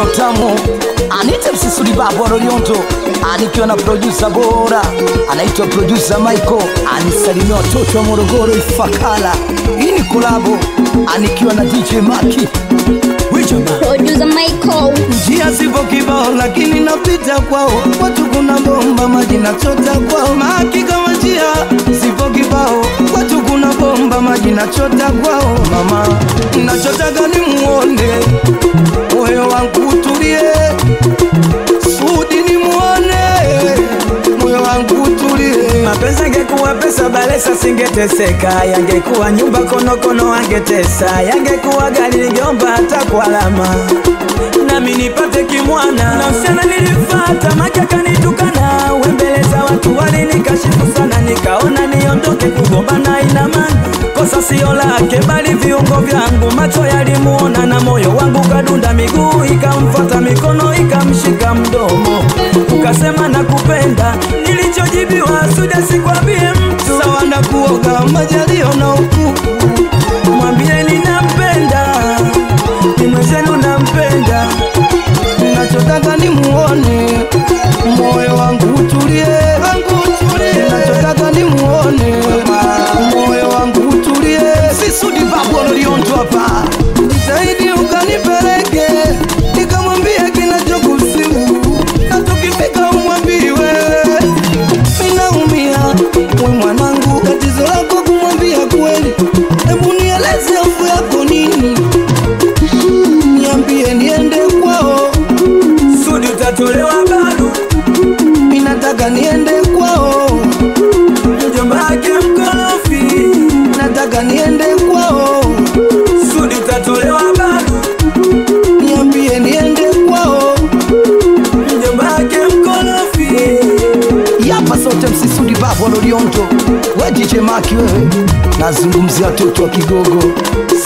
ya utamu. Anita Msisudi Babu Alolionto, anikiwa na producer bora anaitwa producer Michael, anisalimia watoto wa Morogoro Ifakala. Hii ni kolabo anikiwa na DJ Maki. Producer Michael. Njia zipo kibao lakini napita kwao, watu kuna bomba maji nachota kwao. Maki kama njia zipo kibao, watu kuna bomba maji nachota kwao. Mama nachotaka ni muone moyo wangu utulie, Sudi ni muone moyo wangu utulie. Mapenzi yangekuwa pesa balesa singeteseka, yangekuwa nyumba kono angetesa, yangekuwa gari ningeomba hata kwa alama nami nipate kimwana. Na usiana nilifata Maki akanitukana, mbele za watu walinikashifu sana, nikaona niondoke kugombana ina maana kosa sio lake bali viungo vyangu. Macho yalimuona na moyo wangu kadunda, miguu ikamfuata, mikono ikamshika mdomo, ukasema nakupenda. Nilichojibiwa Suda sikwambie mtu, sawa na kuoga majalio na ukuku, mwambie ninampenda, ni mwenzenu nampenda. Nachotaka ni muone moyo wangu utulie, nachotaka ni muone moyo wangu utulie. Sisudi Babu Alolionto hapa, zaidi ukanipeleke nikamwambia kinachokusibu, na tukifika umwambiwe ninaumia. We mwanangu, tatizo lako kumwambia kweli, hebu nieleze hofu yako nini, niambie niende kwao. Sudi utatolewa bado, minataka niende kwao. mjomba wake mkorofi, nataka niende kwao. Sudi utatolewa bado, niambie niende kwao. mjomba wake mkorofi. Yapa sote Msisudi Babu Alolionto, we DJ Maki wewe, nazungumzia watoto wa Kigogo.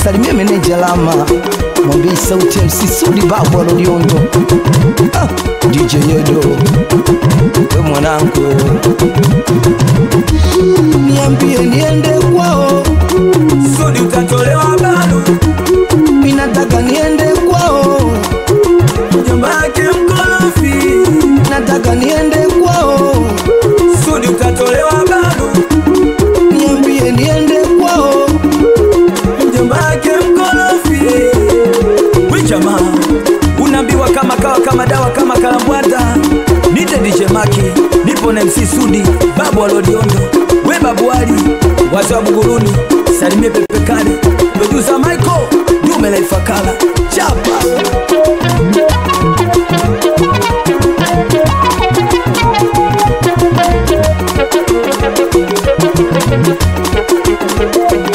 Salimia meneja Lama, mwambie sauti Msisudi Babu Alolionto. DJ Yedo, we mwanangu wewe, niambie niende kwao. Sudi utatolewa bado, minataka niende kwao. mjomba wake mkorofi, nataka niende kwao. Sudi utatolewa bado, niambie niende kwao. mjomba wake mkorofi. We jamaa unaambiwa kama kawa kama dawa kama kalambwata. Nite DJ Maki, nipo na MC Sudi Babu Alolionto, we Babu Ali wazee wa Buguruni, salimie Pepe Kale, producer Michael Dume la Ifakala. Chapa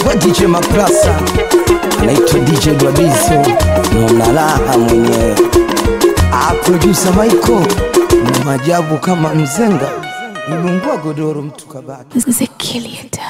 wa DJ Makrasa, anaitwa DJ Dwabizo na unalaha mwenyewe. Producer Michael na majabu kama mzenga, mlungua godoro mtu kabaki. Zekilieta.